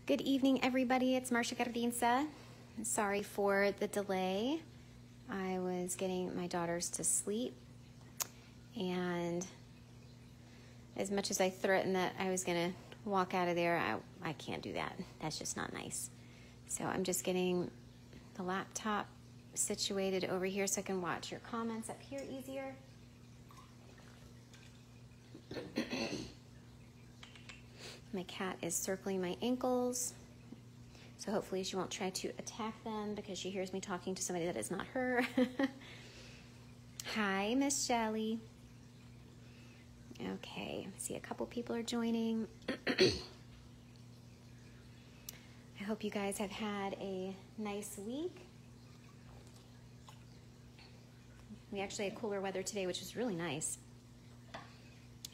Good evening, everybody. It's Marcia. Sorry for the delay. I was getting my daughters to sleep, and as much as I threatened that I was going to walk out of there, I can't do that. That's just not nice. So I'm just getting the laptop situated over here so I can watch your comments up here easier. My cat is circling my ankles, so hopefully she won't try to attack them because she hears me talking to somebody that is not her. Hi, Miss Shelley. Okay, I see a couple people are joining. I hope you guys have had a nice week. We actually had cooler weather today, which was really nice.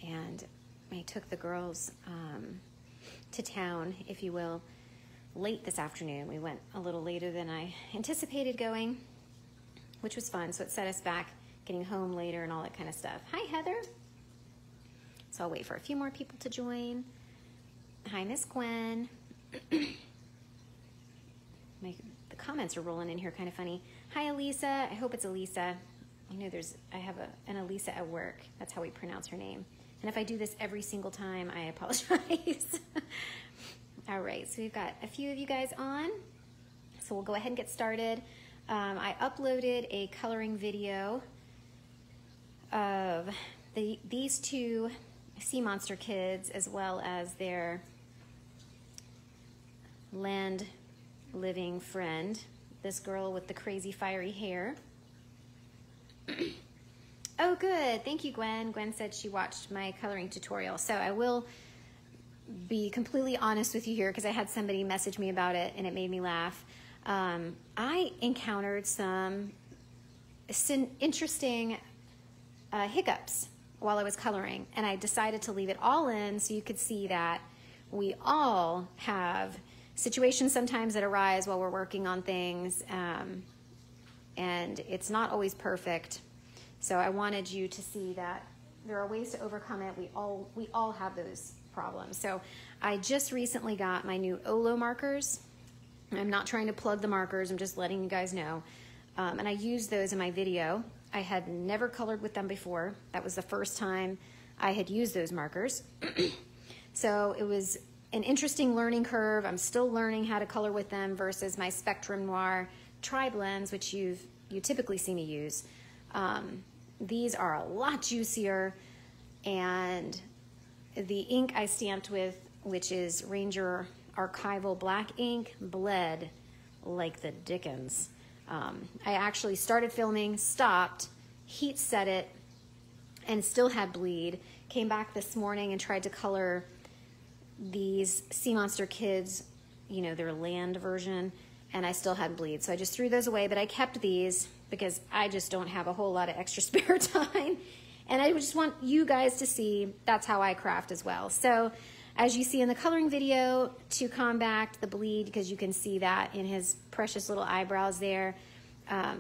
And I took the girls to town, if you will, late this afternoon. We went a little later than I anticipated going, which was fun. So it set us back getting home later and all that kind of stuff. Hi, Heather. So I'll wait for a few more people to join. Hi, Miss Gwen. The comments are rolling in here kind of funny. Hi, Elisa. I hope it's Elisa. I know I have an Elisa at work. That's how we pronounce her name. And if I do this every single time, I apologize. All right, so we've got a few of you guys on. So we'll go ahead and get started. I uploaded a coloring video of these two sea monster kids as well as their land living friend, this girl with the crazy fiery hair. Oh, good. Thank you, Gwen. Gwen said she watched my coloring tutorial. So I will be completely honest with you here because I had somebody message me about it and it made me laugh. I encountered some interesting hiccups while I was coloring, and I decided to leave it all in so you could see that we all have situations sometimes that arise while we're working on things, and it's not always perfect. So I wanted you to see that there are ways to overcome it. We all have those problems. So I just recently got my new Olo markers. I'm not trying to plug the markers. I'm just letting you guys know. And I used those in my video. I had never colored with them before. That was the first time I had used those markers. So it was an interesting learning curve. I'm still learning how to color with them versus my Spectrum Noir tri-blends, which you typically see me use. These are a lot juicier, and the ink I stamped with, which is Ranger Archival Black ink, bled like the dickens. I actually started filming, stopped, heat set it, and still had bleed. Came back this morning and tried to color these Sea Monster kids, you know, their land version, and I still had bleed. So I just threw those away, but I kept these because I just don't have a whole lot of extra spare time. And I just want you guys to see that's how I craft as well. So as you see in the coloring video, to combat the bleed, because you can see that in his precious little eyebrows there,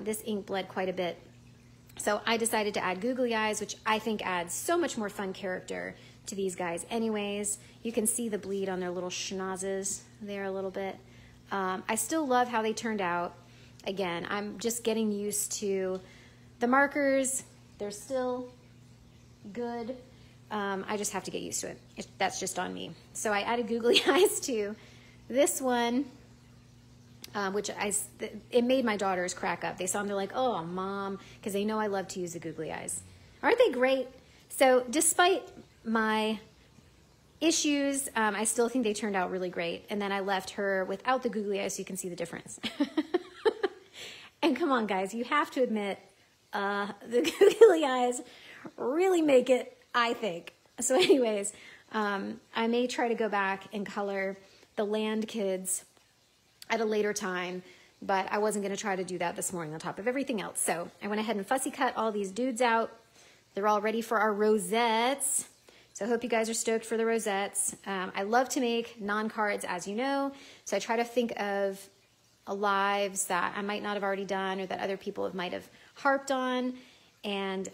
this ink bled quite a bit. So I decided to add googly eyes, which I think adds so much more fun character to these guys anyways. You can see the bleed on their little schnozzes there a little bit. I still love how they turned out. Again, I'm just getting used to the markers. They're still good. I just have to get used to it. That's just on me. So I added googly eyes to this one, which it made my daughters crack up. They saw them, they're like, oh, Mom, because they know I love to use the googly eyes. Aren't they great? So despite my issues, I still think they turned out really great. And then I left her without the googly eyes so you can see the difference. And come on, guys, you have to admit, the googly eyes really make it, I think. So anyways, I may try to go back and color the land kids at a later time, but I wasn't going to try to do that this morning on top of everything else. So I went ahead and fussy cut all these dudes out. They're all ready for our rosettes. So I hope you guys are stoked for the rosettes. I love to make non-cards, as you know, so I try to think of lives that I might not have already done or that other people might have harped on, and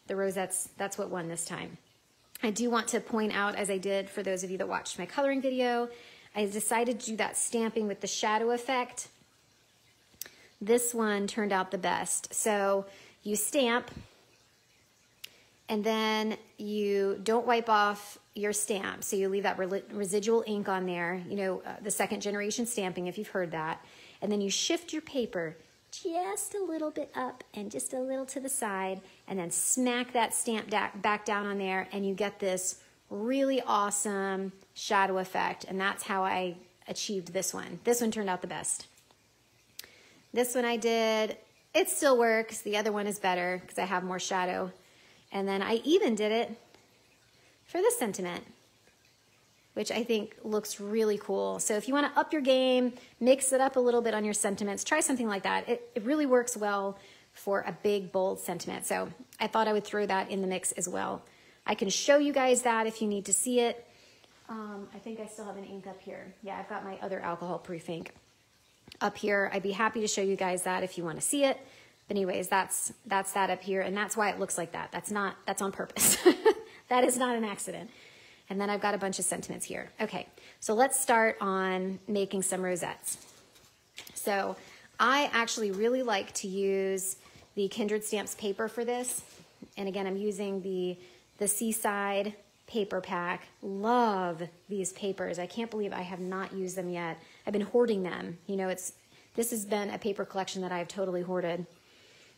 the rosettes, that's what won this time. I do want to point out, as I did for those of you that watched my coloring video, I decided to do that stamping with the shadow effect. This one turned out the best. So you stamp, and then you don't wipe off your stamp. So you leave that residual ink on there, you know, the second generation stamping, if you've heard that. And then you shift your paper just a little bit up and just a little to the side, and then smack that stamp back down on there, and you get this really awesome shadow effect. And that's how I achieved this one. This one turned out the best. This one I did, it still works. The other one is better because I have more shadow. And then I even did it for this sentiment, which I think looks really cool. So if you want to up your game, mix it up a little bit on your sentiments, try something like that. It really works well for a big, bold sentiment. So I thought I would throw that in the mix as well. I can show you guys that if you need to see it. I think I still have an ink up here. Yeah, I've got my other alcohol-proof ink up here. I'd be happy to show you guys that if you want to see it. But anyways, that's that up here, and that's why it looks like that. That's on purpose. That is not an accident. And then I've got a bunch of sentiments here. Okay, so let's start on making some rosettes. So I actually really like to use the Kindred Stamps paper for this. And again, I'm using the Seaside paper pack. Love these papers. I can't believe I have not used them yet. I've been hoarding them. You know, this has been a paper collection that I've totally hoarded.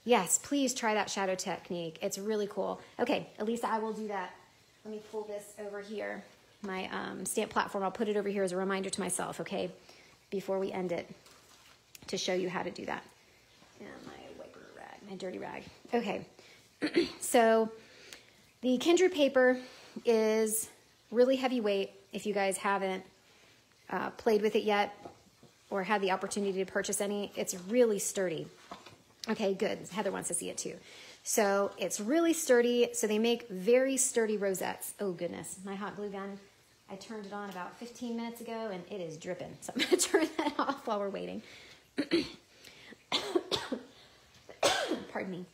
Yes, please try that shadow technique. It's really cool. Okay, Elisa, I will do that. Let me pull this over here. My stamp platform, I'll put it over here as a reminder to myself, okay, before we end it, to show you how to do that. And my wiper rag, my dirty rag. Okay, so the Kindred paper is really heavyweight. If you guys haven't played with it yet or had the opportunity to purchase any, it's really sturdy. Okay, good. Heather wants to see it too. So it's really sturdy. So they make very sturdy rosettes. Oh goodness, my hot glue gun. I turned it on about 15 minutes ago and it is dripping. So I'm gonna turn that off while we're waiting. Pardon me.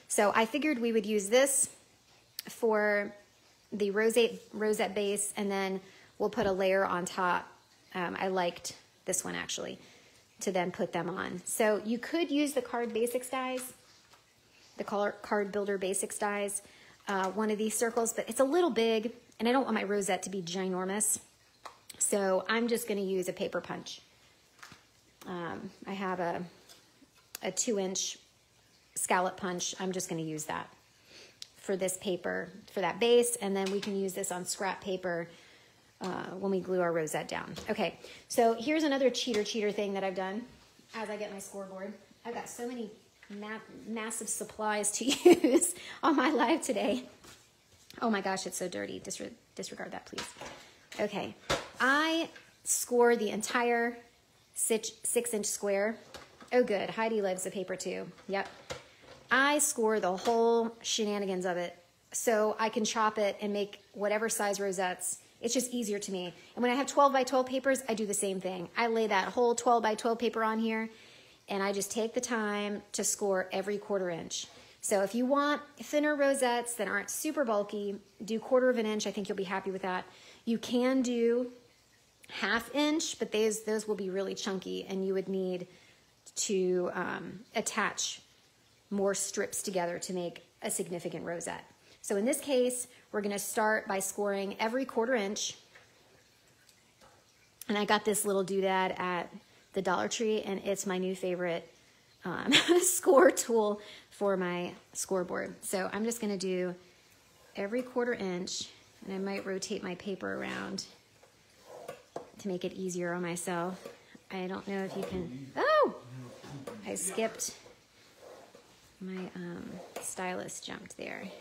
So I figured we would use this for the rosette base, and then we'll put a layer on top. I liked this one actually, to then put them on. So you could use the Card Basics dies, the Card Builder Basics dies, one of these circles, but it's a little big, and I don't want my rosette to be ginormous. So I'm just gonna use a paper punch. I have a 2-inch scallop punch. I'm just gonna use that for this paper, for that base, and then we can use this on scrap paper when we glue our rosette down. Okay, so here's another cheater thing that I've done as I get my scoreboard. I've got so many massive supplies to use on my live today. Oh my gosh, it's so dirty. Disregard that, please. Okay, I score the entire 6-inch square. Oh good, Heidi loves the paper too. Yep. I score the whole shenanigans of it so I can chop it and make whatever size rosettes. It's just easier to me. And when I have 12 by 12 papers, I do the same thing. I lay that whole 12 by 12 paper on here, and I just take the time to score every 1/4 inch. So if you want thinner rosettes that aren't super bulky, do 1/4 inch. I think you'll be happy with that. You can do 1/2 inch, but those will be really chunky, and you would need to attach more strips together to make a significant rosette. So in this case, we're gonna start by scoring every 1/4 inch. And I got this little doodad at the Dollar Tree, and it's my new favorite score tool for my scoreboard. So I'm just gonna do every 1/4 inch, and I might rotate my paper around to make it easier on myself. I don't know if you can, oh! I skipped, my stylus jumped there.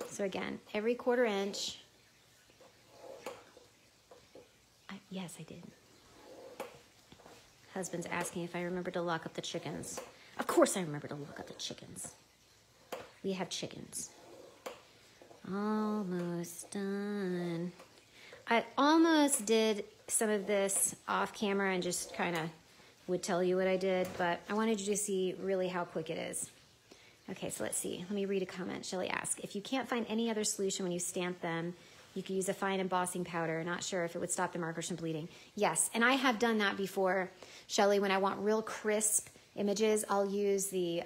So again, every 1/4 inch. Yes, I did. Husband's asking if I remember to lock up the chickens. Of course I remember to lock up the chickens. We have chickens. Almost done. I almost did some of this off camera and just kind of would tell you what I did, but I wanted you to see really how quick it is. Okay, so let's see. Let me read a comment. Shelley asks, if you can't find any other solution when you stamp them, You could use a fine embossing powder. Not sure if it would stop the markers from bleeding. Yes, and I have done that before, Shelly. When I want real crisp images, I'll use the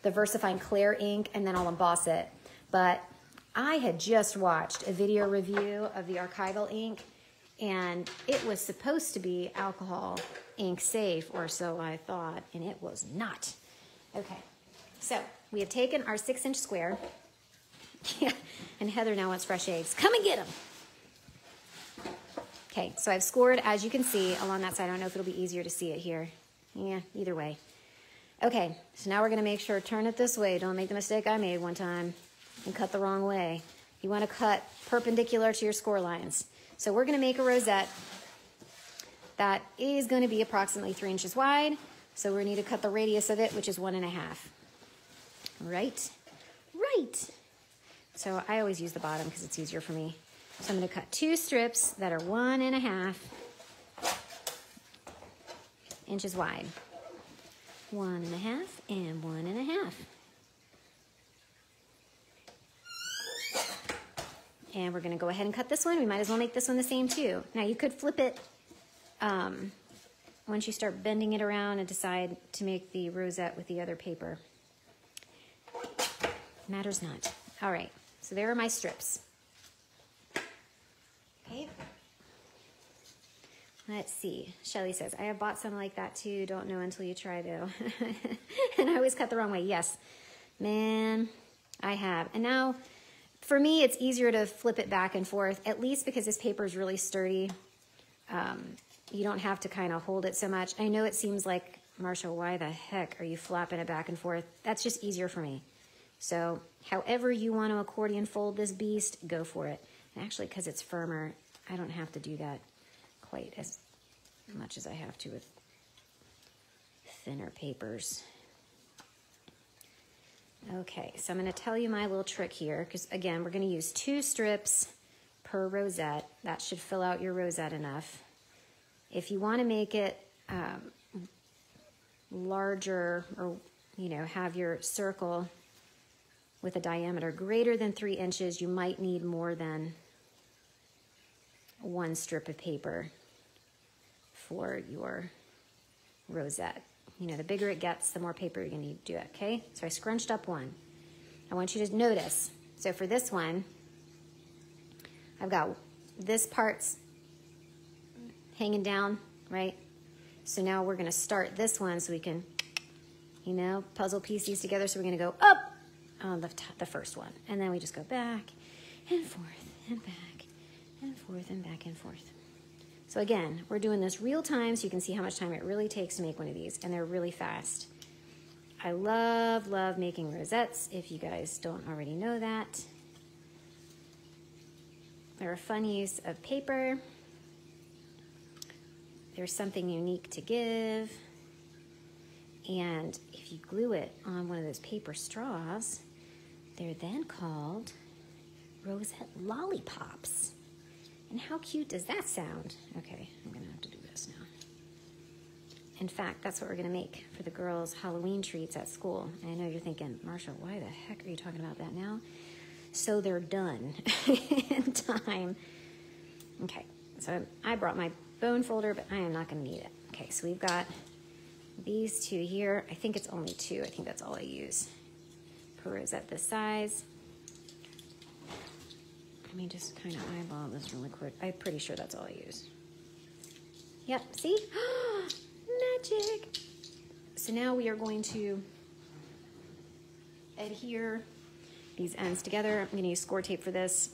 VersaFine Clear ink, and then I'll emboss it. But I had just watched a video review of the archival ink, and it was supposed to be alcohol ink safe, or so I thought, and it was not. Okay, so we have taken our 6-inch square. Yeah, and Heather now wants fresh eggs. Come and get them. Okay, so I've scored, as you can see, along that side. I don't know if it'll be easier to see it here. Yeah, either way. Okay, so now we're going to make sure, turn it this way. Don't make the mistake I made one time and cut the wrong way. You want to cut perpendicular to your score lines. So we're going to make a rosette that is going to be approximately 3 inches wide. So we need to cut the radius of it, which is 1.5. Right? Right. So I always use the bottom because it's easier for me. So I'm going to cut 2 strips that are 1.5 inches wide. 1.5 and 1.5. And we're going to go ahead and cut this one. We might as well make this one the same too. Now you could flip it once you start bending it around and decide to make the rosette with the other paper. Matters not. All right, so there are my strips. Okay. Let's see. Shelly says, I have bought some like that too. Don't know until you try though. And I always cut the wrong way. Yes, man, I have. And now for me, it's easier to flip it back and forth, at least because this paper is really sturdy. You don't have to kind of hold it so much. I know it seems like, Marcia, why the heck are you flapping it back and forth? That's just easier for me. So however you want to accordion fold this beast, go for it. And actually, because it's firmer, I don't have to do that quite as much as I have to with thinner papers. Okay, so I'm going to tell you my little trick here, because again, we're going to use 2 strips per rosette. That should fill out your rosette enough. If you want to make it larger, or have your circle with a diameter greater than 3 inches, you might need more than 1 strip of paper for your rosette. The bigger it gets, the more paper you're going to need to do it, okay? So I scrunched up one. I want you to notice. So for this one, I've got this part's hanging down, right? So now we're going to start this one so we can, puzzle piece these together. So we're going to go up on the first one. And then we just go back and forth and back and forth and back and forth. So again, we're doing this real time so you can see how much time it really takes to make one of these, and they're really fast. I love, love making rosettes, if you guys don't already know that. They're a fun use of paper. There's something unique to give. And if you glue it on one of those paper straws, they're then called rosette lollipops. And how cute does that sound? Okay, I'm gonna have to do this now. In fact, that's what we're gonna make for the girls' Halloween treats at school. And I know you're thinking, Marcia, why the heck are you talking about that now? So they're done in time. Okay, so I brought my bone folder, but I am not gonna need it. Okay, so we've got these 2 here. I think it's only 2. I think that's all I use per rosette this size. Let me just kind of eyeball this really quick. I'm pretty sure that's all I use. Yep, see? Magic! So now we are going to adhere these ends together. I'm going to use score tape for this.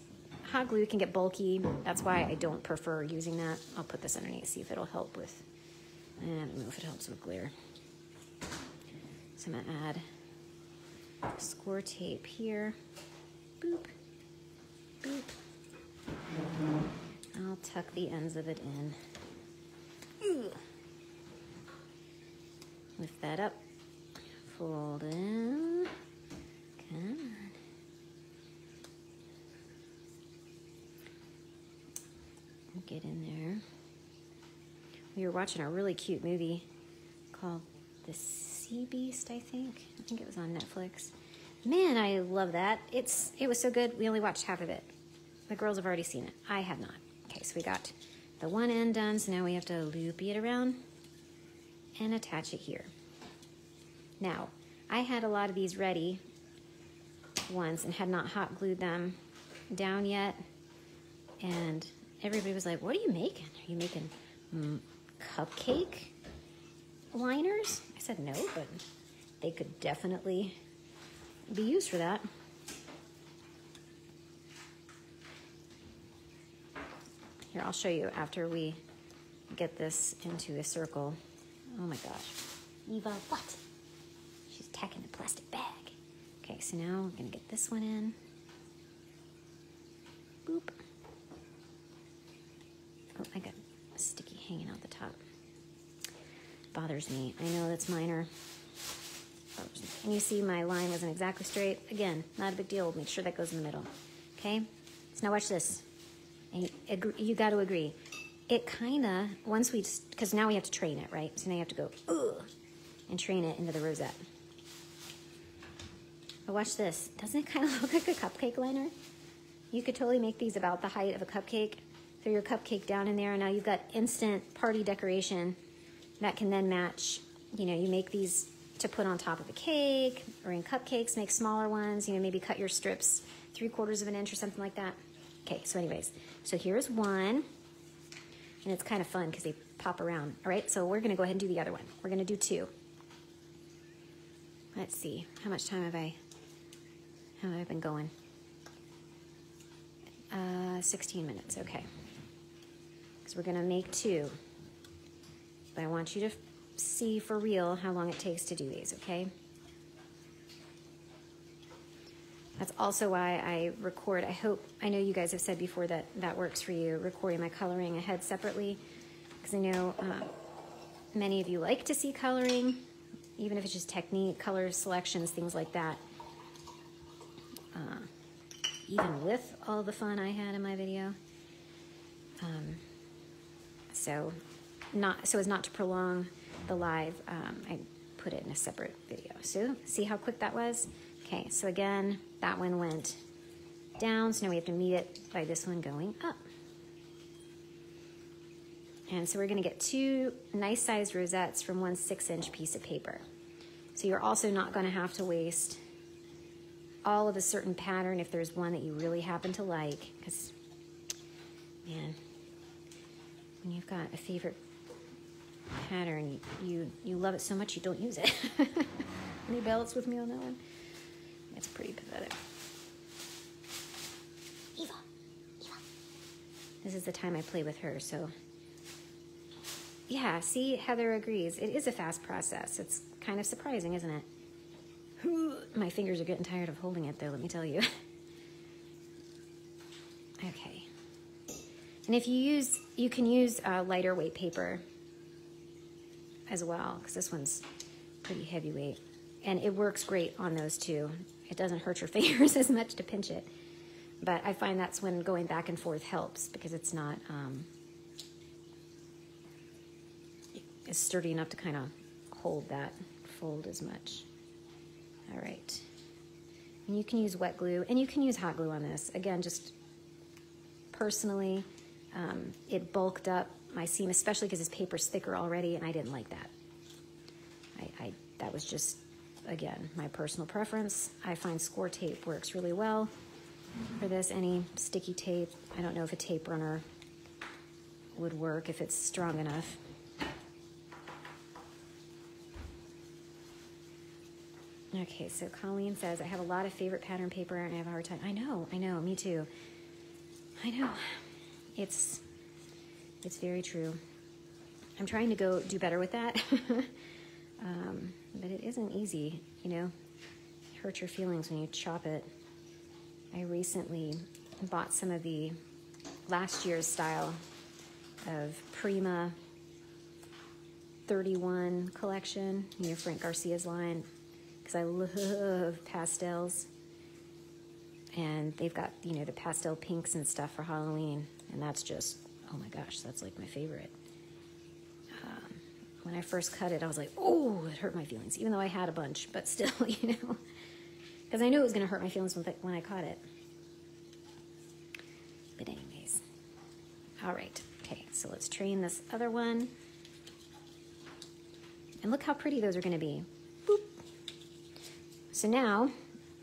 Hot glue can get bulky. That's why I don't prefer using that. I'll put this underneath, see if it'll help with, I don't know if it helps with glare. So I'm going to add score tape here. Boop. Boop. I'll tuck the ends of it in. Ugh. Lift that up. Fold in. Come on. Get in there. We were watching a really cute movie called The Sea Beast, I think. I think it was on Netflix. Man, I love that. It was so good. We only watched half of it. The girls have already seen it. I have not. Okay, so we got the one end done, so now we have to loopy it around and attach it here. Now, I had a lot of these ready once and had not hot glued them down yet, and everybody was like, what are you making? Are you making cupcake liners? I said no, but they could definitely be used for that. Here, I'll show you after we get this into a circle. Oh my gosh. Eva, what? She's tacking the plastic bag. Okay, so now we're gonna get this one in. Boop. Oh, I got a sticky hanging out the top. Bothers me. I know that's minor. And you see my line wasn't exactly straight. Again, not a big deal. Make sure that goes in the middle. Okay? So now watch this. And you got to agree. It kind of, once we, because now we have to train it, right? So now you have to go, ugh, and train it into the rosette. But watch this. Doesn't it kind of look like a cupcake liner? You could totally make these about the height of a cupcake. Throw your cupcake down in there, and now you've got instant party decoration that can then match. You know, you make these to put on top of a cake, or in cupcakes, make smaller ones. You know, maybe cut your strips 3/4 of an inch or something like that. Okay, so anyways, so here's one, and it's kind of fun because they pop around. All right, so we're gonna go ahead and do the other one. We're gonna do 2. Let's see, how much time have I been going? 16 minutes, okay. Because we're gonna make 2, but I want you to see for real how long it takes to do these, okay? That's also why I record. I know you guys have said before that that works for you, recording my coloring ahead separately, because I know many of you like to see coloring, even if it's just technique, color selections, things like that. Even with all the fun I had in my video. So as not to prolong the live, I put it in a separate video. So see how quick that was? Okay, so again, that one went down, so now we have to meet it by this one going up. And so we're gonna get 2 nice sized rosettes from one 6-inch piece of paper. So you're also not gonna have to waste all of a certain pattern if there's one that you really happen to like, because, man, when you've got a favorite pattern, you love it so much you don't use it. Any balance with me on that one? It's pretty pathetic. Eva. This is the time I play with her, so. Yeah, see, Heather agrees. It is a fast process. It's kind of surprising, isn't it? My fingers are getting tired of holding it, though, let me tell you. Okay. And if you can use lighter weight paper as well, because this one's pretty heavyweight. And it works great on those too. It doesn't hurt your fingers as much to pinch it. But I find that's when going back and forth helps, because it's not it's sturdy enough to kind of hold that fold as much. All right. And you can use wet glue, and you can use hot glue on this. Again, just personally, it bulked up my seam, especially because this paper's thicker already, and I didn't like that. That was just, again, my personal preference. I find score tape works really well for this. Any sticky tape, I don't know if a tape runner would work if it's strong enough. Okay, so Colleen says, I have a lot of favorite pattern paper and I have a hard time. I know, me too. I know. It's very true. I'm trying to do better with that. But it isn't easy, you know. It hurts your feelings when you chop it. I recently bought some of the last year's style of Prima 31 collection, you know, Frank Garcia's line, because I love pastels. And they've got, you know, the pastel pinks and stuff for Halloween, and that's just, oh my gosh, that's like my favorite. When I first cut it, I was like, oh, it hurt my feelings, even though I had a bunch, but still, you know, because I knew it was going to hurt my feelings when I caught it. All right, okay, so let's train this other one. And look how pretty those are gonna be. Boop. So now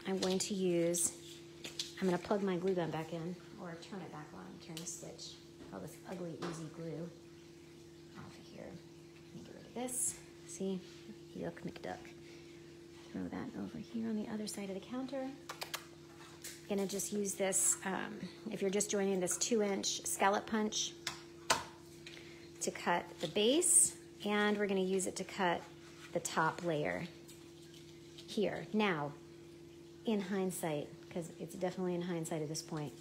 I'm going to I'm gonna plug my glue gun back in, or turn it back on, turn the switch. All this ugly, oozy glue off of here. Let me get rid of this. See, yuck McDuck. Throw that over here on the other side of the counter. Gonna just use this, if you're just joining, this 2-inch scallop punch to cut the base, and we're gonna use it to cut the top layer here. Now, in hindsight, because it's definitely in hindsight at this point,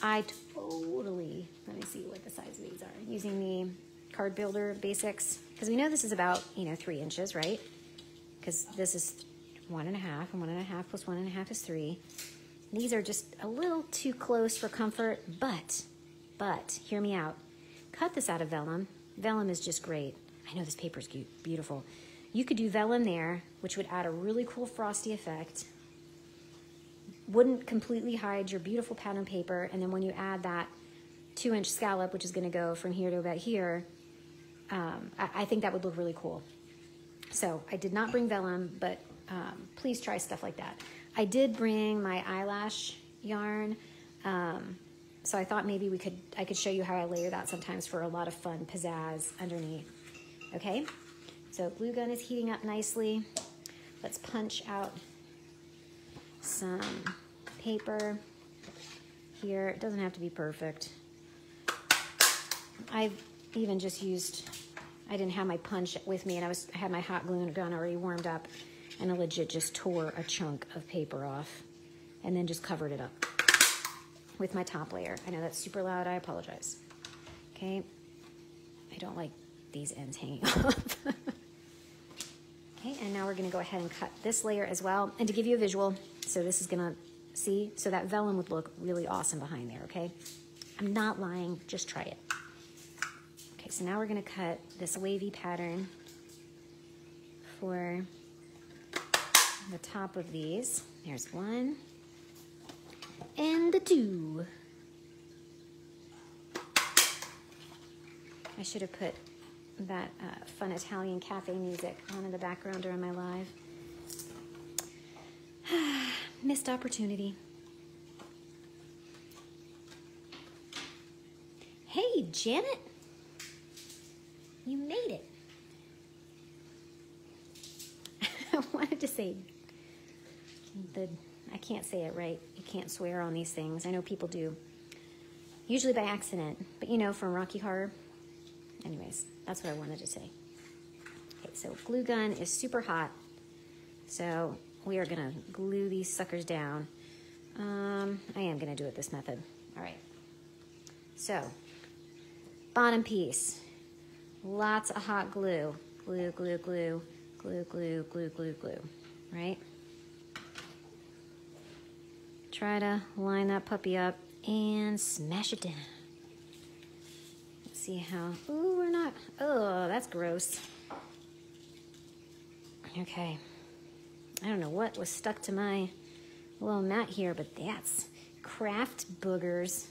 I totally, let me see what the size of these are, using the card builder basics, because we know this is about, 3 inches, right? Because this is 1.5, and 1.5 plus 1.5 is 3. These are just a little too close for comfort, but hear me out. Cut this out of vellum. Vellum is just great. I know this paper is beautiful. You could do vellum there, which would add a really cool frosty effect. Wouldn't completely hide your beautiful pattern paper, and then when you add that 2-inch scallop, which is going to go from here to about here, I think that would look really cool. So I did not bring vellum, but please try stuff like that. I did bring my eyelash yarn, so I thought maybe I could show you how I layer that sometimes for a lot of fun pizzazz underneath. Okay, so glue gun is heating up nicely. Let's punch out some paper here. It doesn't have to be perfect. I've even just I didn't have my punch with me, and I had my hot glue gun already warmed up, and I legit just tore a chunk of paper off and then just covered it up with my top layer. I know that's super loud, I apologize. Okay, I don't like these ends hanging off. Okay, and now we're gonna go ahead and cut this layer as well. And to give you a visual, so this is gonna, see, so that vellum would look really awesome behind there, okay? I'm not lying, just try it. Okay, so now we're gonna cut this wavy pattern for the top of these. There's 1 and the 2. I should have put that fun Italian cafe music on in the background during my live. Missed opportunity. Hey, Janet, you made it. I wanted to say I can't say it right. You can't swear on these things. I know people do. Usually by accident, but from Rocky Horror. Anyways, that's what I wanted to say. Okay, so glue gun is super hot. So we are gonna glue these suckers down. I am gonna do it this method. All right. So, bottom piece. Lots of hot glue. Glue, glue, glue, glue, glue, glue, glue, glue, right? Try to line that puppy up and smash it down. Let's see how, ooh, we're not, oh, that's gross. Okay, I don't know what was stuck to my little mat here, but that's craft boogers.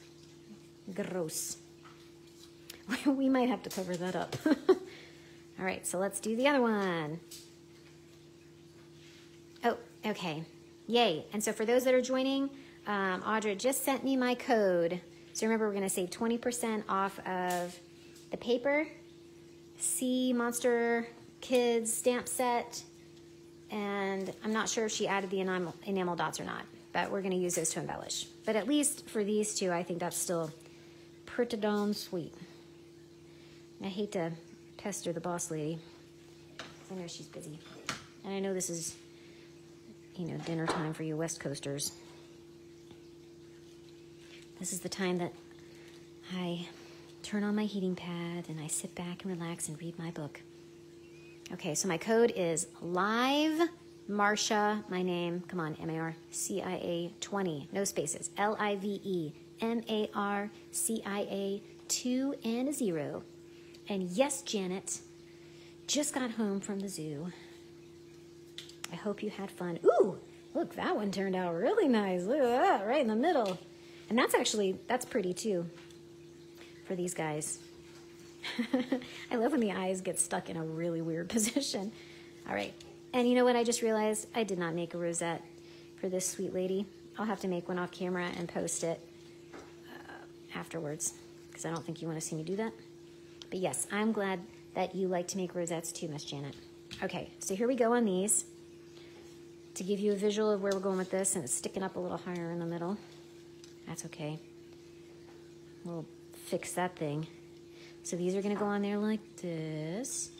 Gross. We might have to cover that up. All right, so let's do the other one. Oh, okay. Yay. And so for those that are joining, Audra just sent me my code. So remember, we're going to save 20% off of the paper, Sea Monster Kids stamp set, and I'm not sure if she added the enamel dots or not, but we're going to use those to embellish. But at least for these two, I think that's still pretty darn sweet. I hate to pester the boss lady. I know she's busy. And I know this is, dinner time for you West Coasters. This is the time that I turn on my heating pad and I sit back and relax and read my book. Okay, so my code is live Marcia, my name, come on, MARCIA 20, no spaces, LIVE MARCIA 2 and a 0. And yes, Janet, just got home from the zoo. I hope you had fun. Ooh, look, that one turned out really nice. Look at that, right in the middle. And that's pretty too. for these guys. I love when the eyes get stuck in a really weird position. All right. And you know what? I just realized I did not make a rosette for this sweet lady. I'll have to make one off camera and post it afterwards, because I don't think you want to see me do that. But yes, I'm glad that you like to make rosettes too, Miss Janet. Okay, so here we go on these. To give you a visual of where we're going with this, and it's sticking up a little higher in the middle. That's okay. We'll fix that thing. So these are gonna go on there like this.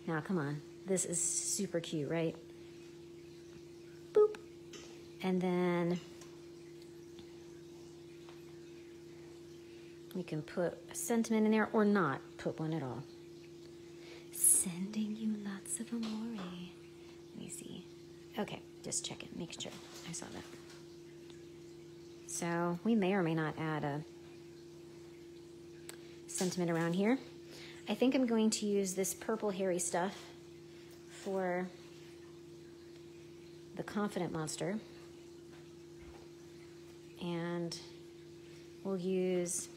Now, come on. This is super cute, right? Boop. And then we can put a sentiment in there or not put one at all. Sending you lots of amore. Let me see. Okay, just check it, make sure I saw that. So we may or may not add a sentiment around here. I think I'm going to use this purple hairy stuff for the Confident Monster. And we'll use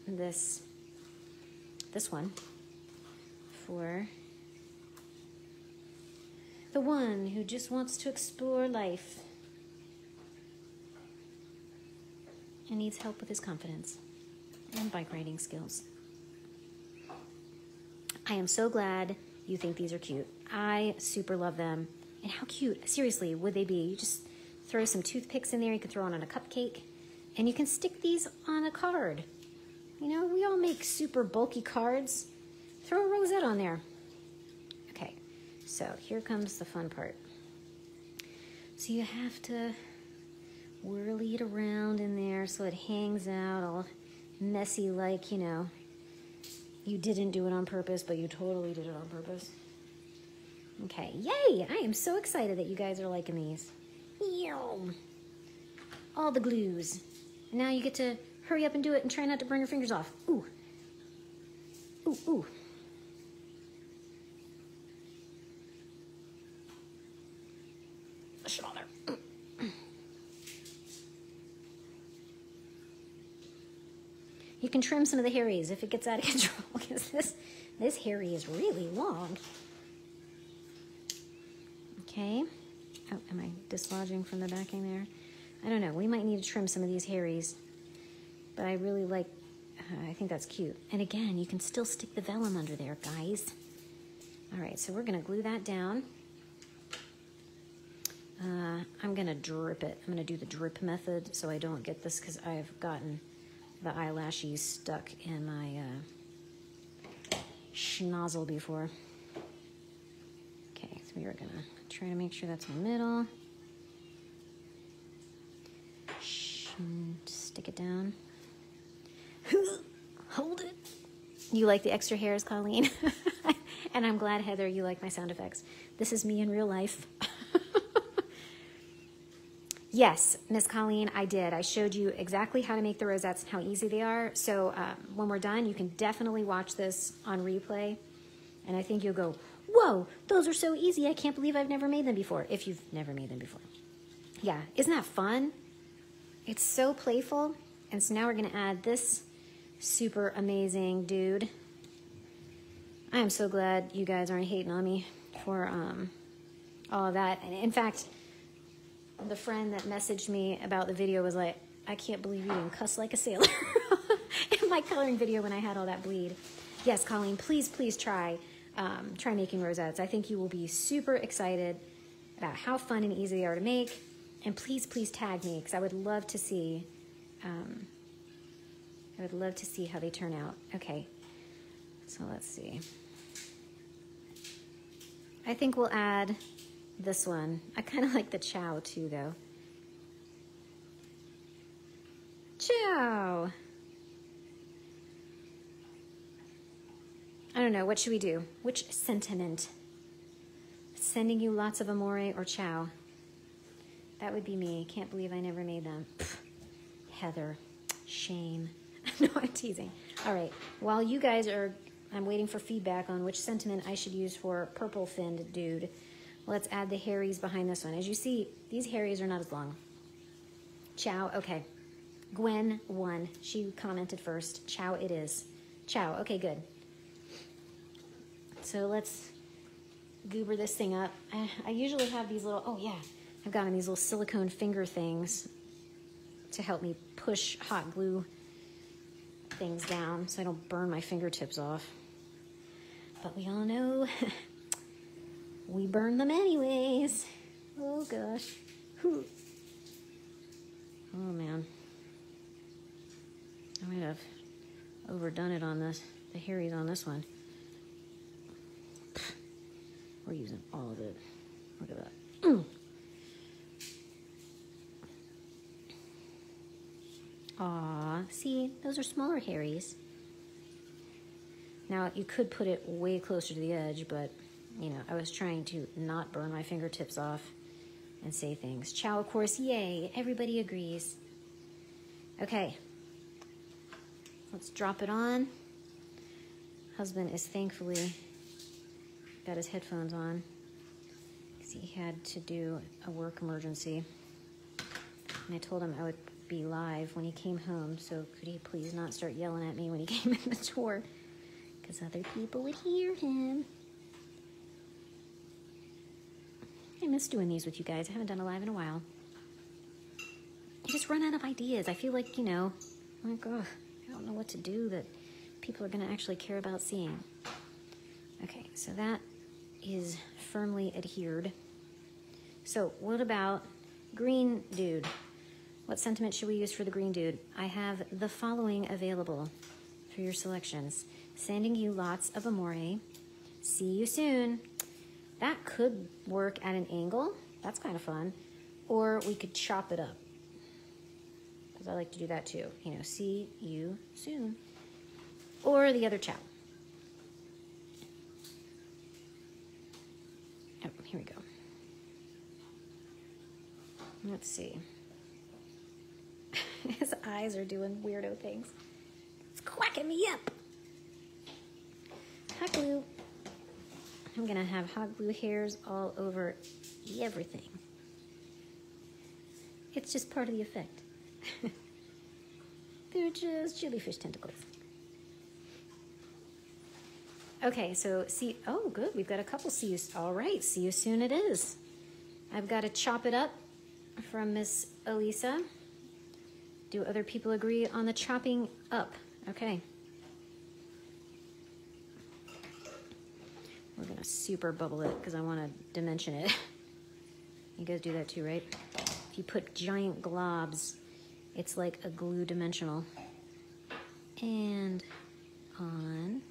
this one for the one who just wants to explore life and needs help with his confidence and bike riding skills. I am so glad you think these are cute. I super love them. And how cute, seriously, would they be? You just throw some toothpicks in there. You can throw it on a cupcake. And you can stick these on a card. You know, we all make super bulky cards. Throw a rosette on there. Okay, so here comes the fun part. So you have to whirly it around in there so it hangs out all messy like, you know, you didn't do it on purpose, but you totally did it on purpose. Okay, yay! I am so excited that you guys are liking these. Ew. All the glues. And now you get to hurry up and do it and try not to burn your fingers off. Ooh. Ooh, ooh. Push it on there. You can trim some of the hairies if it gets out of control, because this hairy is really long. Okay. Oh, am I dislodging from the backing there? I don't know. We might need to trim some of these hairies, but I really like, I think that's cute. And again, you can still stick the vellum under there, guys. All right, so we're gonna glue that down. I'm gonna drip it. I'm gonna do the drip method so I don't get this, because I've gotten the eyelashes stuck in my schnozzle before. Okay, so we are gonna try to make sure that's in the middle. Stick it down. Hold it. You like the extra hairs, Colleen? And I'm glad, Heather, you like my sound effects. This is me in real life. Yes, Miss Colleen, I did. I showed you exactly how to make the rosettes and how easy they are. So when we're done, you can definitely watch this on replay. And I think you'll go, whoa, those are so easy. I can't believe I've never made them before, if you've never made them before. Yeah, isn't that fun? It's so playful. And so now we're gonna add this super amazing dude. I am so glad you guys aren't hating on me for all of that. And in fact, the friend that messaged me about the video was like, I can't believe you didn't cuss like a sailor in my coloring video when I had all that bleed. Yes, Colleen, please, please try making rosettes. I think you will be super excited about how fun and easy they are to make. And please, please tag me, because I would love to see, how they turn out. Okay, so let's see. I think we'll add this one. I kind of like the chow too, though. Chow. I don't know, what should we do? Which sentiment? Sending you lots of amore or chow? That would be me. Can't believe I never made them. Pfft. Heather, shame. No, I'm teasing. All right, while you guys are, I'm waiting for feedback on which sentiment I should use for purple finned dude. Let's add the hairies behind this one. As you see, these hairies are not as long. Chow, okay. Gwen won. She commented first. Ciao it is. Ciao. Okay, good. So let's goober this thing up. I usually have these little, oh yeah, I've gotten these little silicone finger things to help me push hot glue things down so I don't burn my fingertips off. But we all know we burn them anyways. Oh gosh. Whew. Oh man. I might have overdone it on this, the hairies on this one. We're using all of it. Look at that. Aw, see, those are smaller hairies. Now, you could put it way closer to the edge, but, you know, I was trying to not burn my fingertips off and say things. Ciao, of course, yay, everybody agrees. Okay, let's drop it on. Husband is thankfully got his headphones on because he had to do a work emergency. And I told him I would be live when he came home, so could he please not start yelling at me when he came in the door, because other people would hear him. I miss doing these with you guys. I haven't done a live in a while. I just run out of ideas. I feel like, you know, like, oh, I don't know what to do that people are going to actually care about seeing. Okay, so that is firmly adhered. So what about green dude? What sentiment should we use for the green dude? I have the following available for your selections. Sending you lots of amore. See you soon. That could work at an angle. That's kind of fun. Or we could chop it up, because I like to do that too. You know, see you soon. Or the other ciao. Oh, here we go. Let's see. His eyes are doing weirdo things. It's quacking me up. Hot glue. I'm gonna have hot glue hairs all over everything. It's just part of the effect. They're just jellyfish tentacles. Okay, so see, oh good, we've got a couple see you, all right, see you soon it is. I've got to chop it up from Miss Elisa. Do other people agree on the chopping up? Okay. We're gonna super bubble it because I want to dimension it. You guys do that too, right? If you put giant globs, it's like a glue dimensional. And on.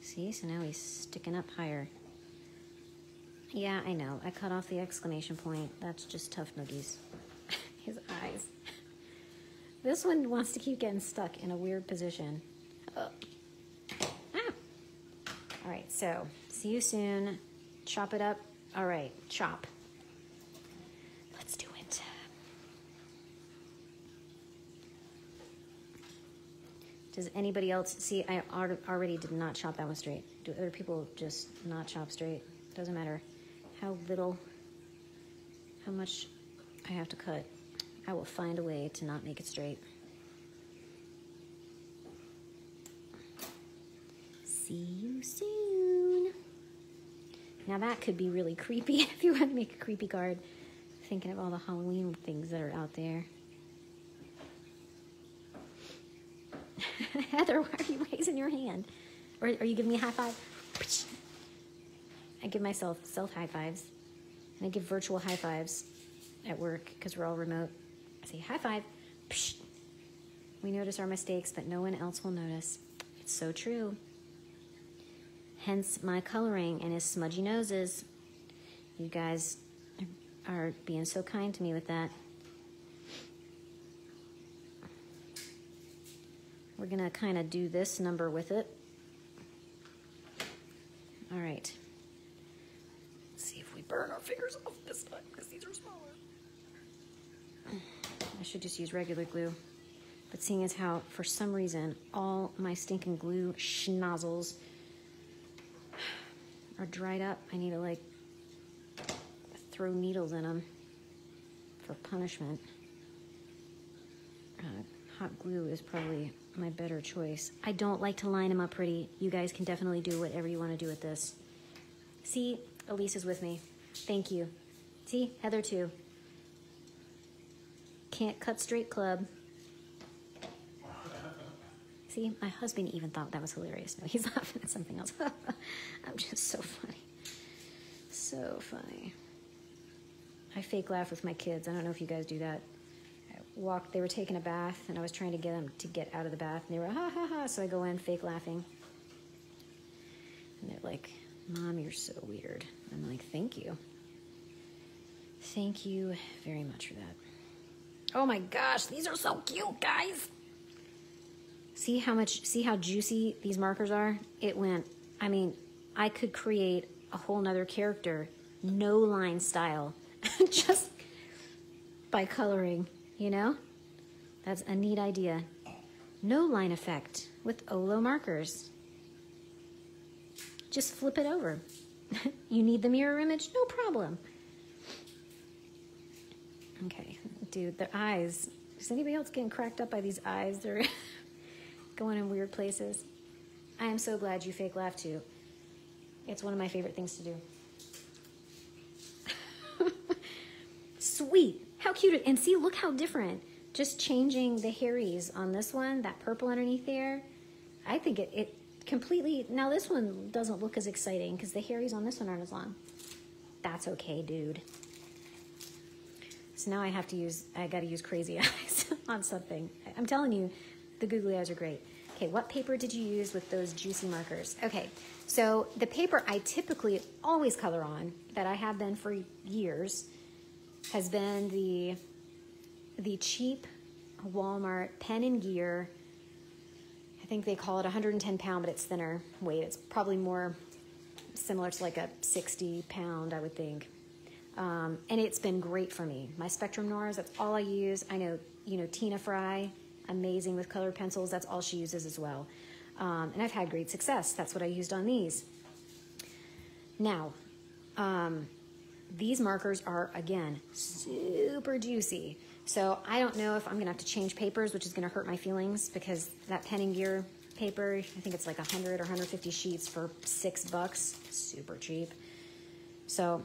See, so now he's sticking up higher. Yeah, I know. I cut off the exclamation point. That's just tough noogies. His eyes. This one wants to keep getting stuck in a weird position. Oh. Ah. All right, so see you soon. Chop it up. All right, chop. Let's do it. Does anybody else see? I already did not chop that one straight. Do other people just not chop straight? Doesn't matter how little, how much I have to cut. I will find a way to not make it straight. See you soon. Now that could be really creepy if you want to make a creepy card. Thinking of all the Halloween things that are out there. Heather, why are you raising your hand? Or are you giving me a high five? I give myself self-high fives. And I give virtual high fives at work because we're all remote. I say, high five. Psh. We notice our mistakes, but no one else will notice. It's so true. Hence my coloring and his smudgy noses. You guys are being so kind to me with that. We're gonna kind of do this number with it. All right. Let's see if we burn our fingers off this time because these are smaller. I should just use regular glue. But seeing as how, for some reason, all my stinking glue schnozzles are dried up, I need to like throw needles in them for punishment. hot glue is probably my better choice. I don't like to line them up pretty. You guys can definitely do whatever you want to do with this. See, Elise is with me. Thank you. See, Heather too. Can't cut straight club. See, my husband even thought that was hilarious. No, he's laughing at something else. I'm just so funny. So funny. I fake laugh with my kids. I don't know if you guys do that. They were taking a bath, and I was trying to get them to get out of the bath, and they were ha ha ha, so I go in fake laughing. And they're like, Mom, you're so weird. I'm like, thank you. Thank you very much for that. Oh my gosh, these are so cute, guys. See how juicy these markers are? I mean, I could create a whole nother character, no line style, just by coloring, you know? That's a neat idea. No line effect with Olo markers. Just flip it over. You need the mirror image? No problem. Okay, dude, their eyes. Is anybody else getting cracked up by these eyes? They're going in weird places. I am so glad you fake laugh too. It's one of my favorite things to do. Sweet. How cute. And see, look how different. Just changing the Harry's on this one, that purple underneath there. I think it completely... Now this one doesn't look as exciting because the Harry's on this one aren't as long. That's okay, dude. So now I got to use crazy eyes on something. I'm telling you, the googly eyes are great. Okay, what paper did you use with those juicy markers? Okay, so the paper I typically always color on, that I have been for years, has been the cheap Walmart Pen and Gear. I think they call it 110 pound, but it's thinner weight. It's probably more similar to like a 60 pound, I would think. And it's been great for me. My Spectrum Noirs, that's all I use. I know, Tina Fry, amazing with colored pencils. That's all she uses as well. And I've had great success. That's what I used on these. Now, these markers are, again, super juicy. So I don't know if I'm going to have to change papers, which is going to hurt my feelings because that Pen and Gear paper, I think it's like 100 or 150 sheets for $6. Super cheap. So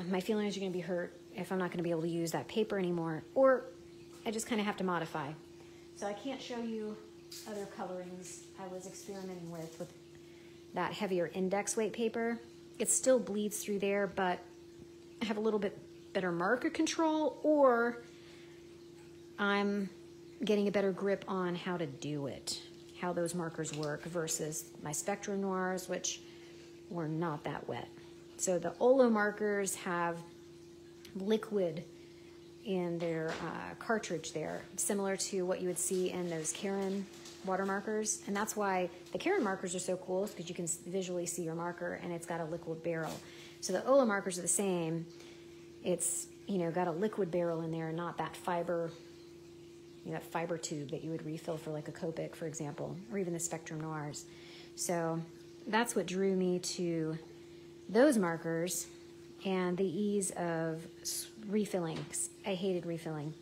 my feelings are going to be hurt if I'm not going to be able to use that paper anymore, or I just kind of have to modify. So I can't show you other colorings I was experimenting with that heavier index weight paper. It still bleeds through there, but I have a little bit better marker control, or I'm getting a better grip on how to do it, how those markers work versus my Spectrum Noirs, which were not that wet. So the Olo markers have liquid in their cartridge there, similar to what you would see in those Karen water markers. And that's why the Karen markers are so cool, because you can visually see your marker and it's got a liquid barrel. So the Olo markers are the same. It's, got a liquid barrel in there and not that fiber, that fiber tube that you would refill for like a Copic, for example, or even the Spectrum Noirs. So that's what drew me to those markers and the ease of refilling. I hated refilling.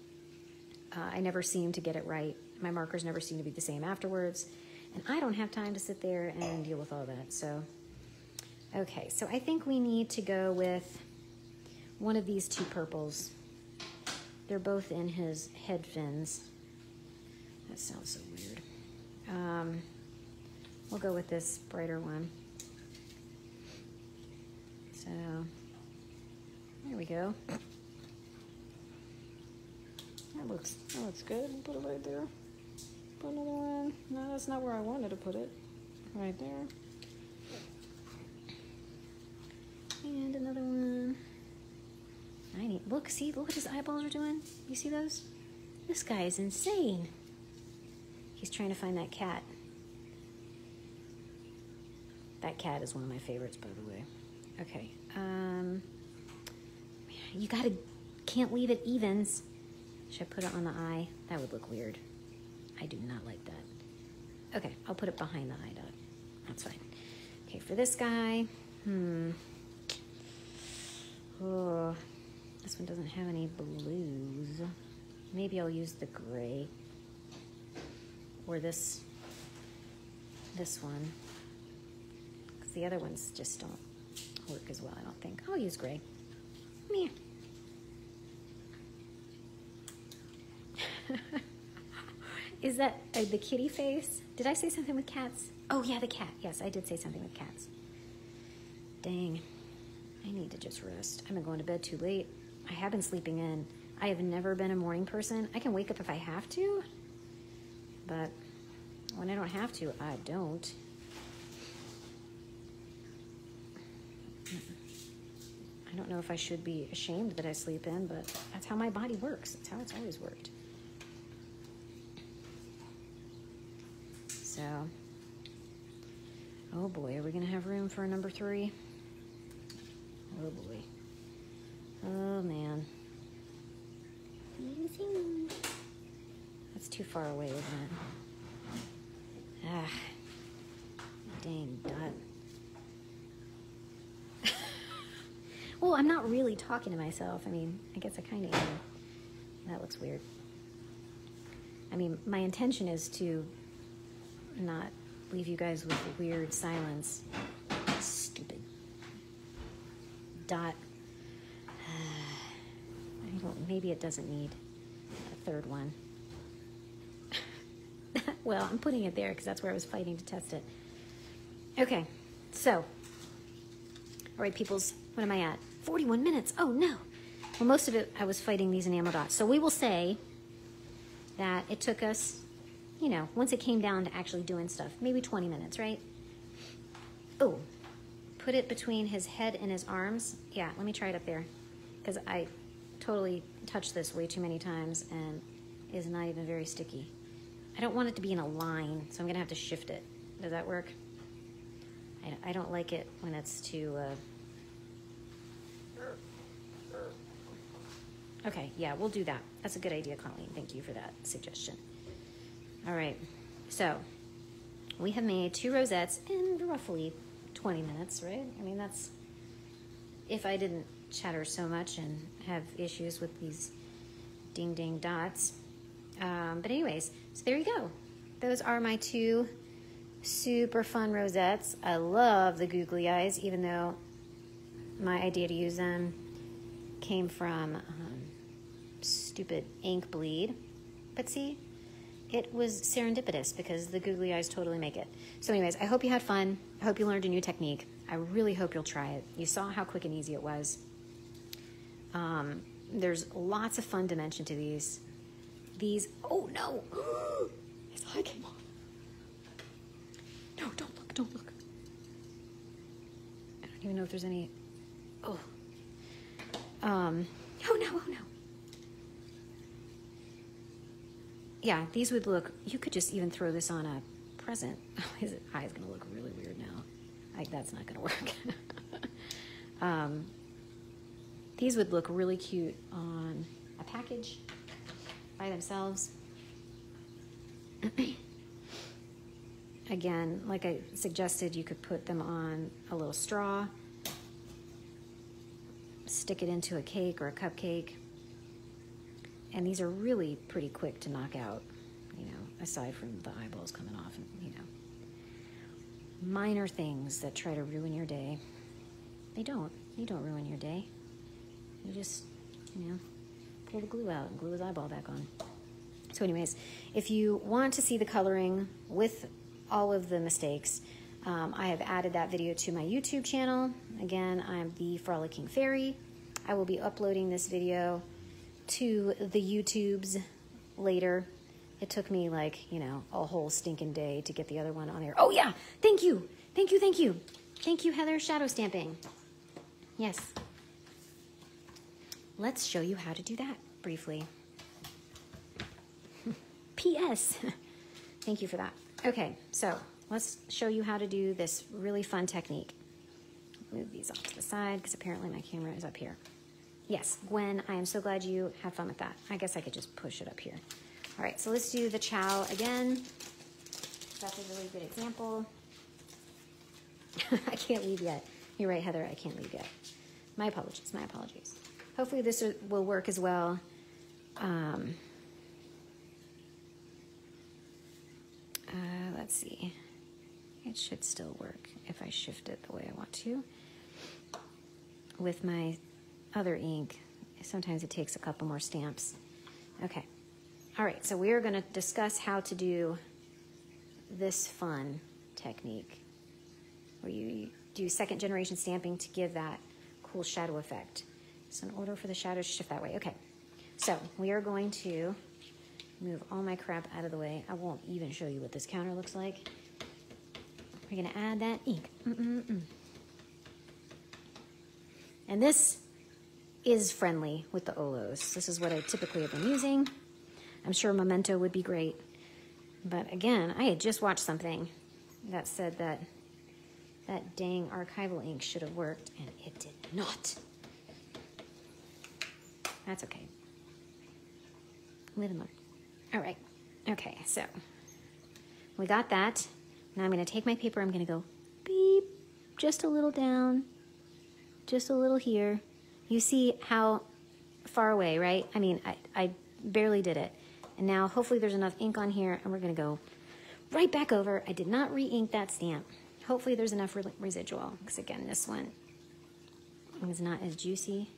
I never seemed to get it right. My markers never seem to be the same afterwards. And I don't have time to sit there and deal with all that. So, okay, so I think we need to go with one of these two purples. They're both in his head fins. That sounds so weird. We'll go with this brighter one. So, there we go. That looks good. Put it right there. Put another one. No, that's not where I wanted to put it. Right there. And another one. Look what his eyeballs are doing. You see those? This guy is insane. He's trying to find that cat. That cat is one of my favorites, by the way. Okay. You can't leave it evens. Should I put it on the eye? That would look weird. I do not like that. Okay, I'll put it behind the eye dot. That's fine. Okay, for this guy, oh, this one doesn't have any blues. Maybe I'll use the gray. or this one, because the other ones just don't work as well, I don't think. I'll use gray. Meh. Is that the kitty face? Did I say something with cats? Oh yeah, the cat. Yes, I did say something with cats. Dang, I need to just rest. I've been going to bed too late. I have been sleeping in. I have never been a morning person. I can wake up if I have to, but when I don't have to, I don't. I don't know if I should be ashamed that I sleep in, but that's how my body works. That's how it's always worked. So, oh boy, are we going to have room for a number 3? Oh boy. Oh man. That's too far away, isn't it? Ah, dang Dot. Well, I'm not really talking to myself. I mean, I guess I kind of am. That looks weird. I mean, my intention is to not leave you guys with weird silence. Stupid. Dot. Maybe it doesn't need a third one. Well, I'm putting it there because that's where I was fighting to test it. Okay, so. All right, peoples, what am I at? 41 minutes. Oh, no. Well, most of it I was fighting these enamel dots. So we will say that it took us, you know, once it came down to actually doing stuff, maybe 20 minutes, right? Oh, put it between his head and his arms. Yeah, let me try it up there because I totally touched this way too many times and is not even very sticky. I don't want it to be in a line, so I'm going to have to shift it. Does that work? I don't like it when it's too... Okay, yeah, we'll do that. That's a good idea, Colleen. Thank you for that suggestion. All right, so we have made 2 rosettes in roughly 20 minutes, right? I mean, that's... If I didn't chatter so much and have issues with these ding dots. But anyways, so there you go. Those are my 2 super fun rosettes. I love the googly eyes, even though my idea to use them came from stupid ink bleed. But see, it was serendipitous because the googly eyes totally make it. So anyways, I hope you had fun. I hope you learned a new technique. I really hope you'll try it. You saw how quick and easy it was. There's lots of fun dimension to these. Oh no! His eye came off. No, don't look. I don't even know if there's any, oh no. Yeah, these would look, you could just even throw this on a present. His eye is gonna look really weird now. That's not gonna work. These would look really cute on a package by themselves. Again, like I suggested, you could put them on a little straw, stick it into a cake or a cupcake. And these are really pretty quick to knock out, you know, aside from the eyeballs coming off and, you know, minor things that try to ruin your day. They don't ruin your day. You just, you know, pull the glue out and glue his eyeball back on. So anyways, if you want to see the coloring with all of the mistakes, I have added that video to my YouTube channel. Again, I'm the Frolicking Fairy. I will be uploading this video to the YouTubes later. It took me like, you know, a whole stinking day to get the other one on there. Oh yeah, thank you. Thank you, Heather, shadow stamping. Yes. Let's show you how to do that briefly. P.S. Thank you for that. Okay, so let's show you how to do this really fun technique. Move these off to the side because apparently my camera is up here. Yes, Gwen, I am so glad you had fun with that. I guess I could just push it up here. All right, so let's do the chow again. That's a really good example. I can't leave yet. You're right, Heather, I can't leave yet. My apologies, my apologies. Hopefully this will work as well. let's see. It should still work if I shift it the way I want to. With my other ink, sometimes it takes a couple more stamps. Okay. All right, so we are going to discuss how to do this fun technique where you do second generation stamping to give that cool shadow effect. So in order for the shadows to shift that way. Okay, so we are going to move all my crap out of the way. I won't even show you what this counter looks like. We're going to add that ink. And this is friendly with the Olos. This is what I typically have been using. I'm sure Memento would be great. But again, I had just watched something that said that that dang archival ink should have worked, and it did not. That's okay. Leave them alone. All right. Okay, so we got that. Now I'm going to take my paper. I'm going to go beep, just a little down, just a little here. You see how far away, right? I mean, I barely did it. And now hopefully there's enough ink on here, and we're going to go right back over. I did not re-ink that stamp. Hopefully there's enough residual, because again, this one is not as juicy.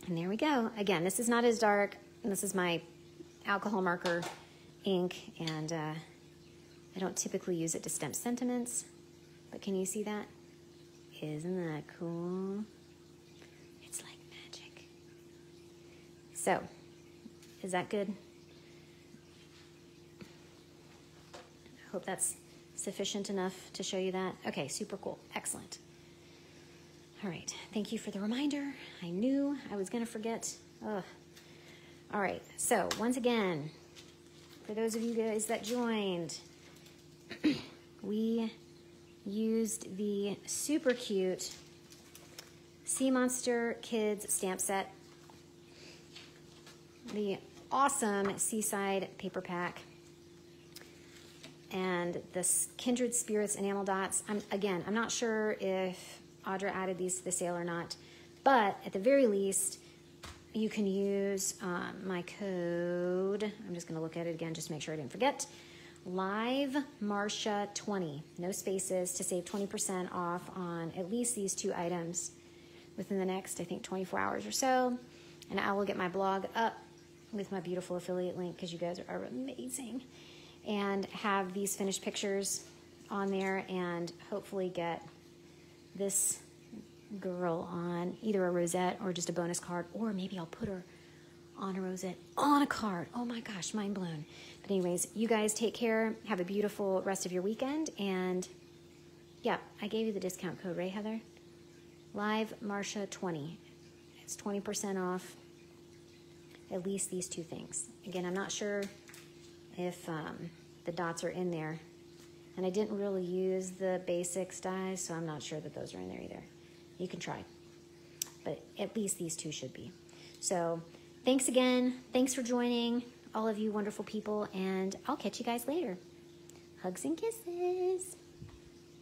And there we go. Again, this is not as dark. This is my alcohol marker ink, and I don't typically use it to stamp sentiments, but can you see that? Isn't that cool? It's like magic. So, is that good? I hope that's sufficient enough to show you that. Okay, super cool. Excellent. All right, thank you for the reminder. I knew I was going to forget. Ugh. All right, so once again, for those of you guys that joined, we used the super cute Sea Monster Kids stamp set, the awesome Seaside paper pack, and the Kindred Spirits enamel dots. I'm not sure if Audra added these to the sale or not, but at the very least, you can use my code. I'm just going to look at it again just to make sure I didn't forget. Live Marcia 20, no spaces, to save 20% off on at least these two items within the next, I think, 24 hours or so. And I will get my blog up with my beautiful affiliate link because you guys are amazing. And have these finished pictures on there and hopefully get this girl on either a rosette or just a bonus card, or maybe I'll put her on a rosette on a card. Oh my gosh, mind blown. But anyways, you guys take care. Have a beautiful rest of your weekend. And yeah, I gave you the discount code, right, Heather? Live Marcia 20. It's 20% off at least these two things. Again, I'm not sure if the dots are in there. And I didn't really use the basics dies, so I'm not sure that those are in there either. You can try. But at least these two should be. So thanks again. Thanks for joining, all of you wonderful people. And I'll catch you guys later. Hugs and kisses.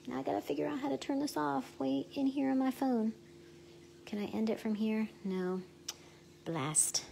Now I got to figure out how to turn this off way in here on my phone. Can I end it from here? No. Blast.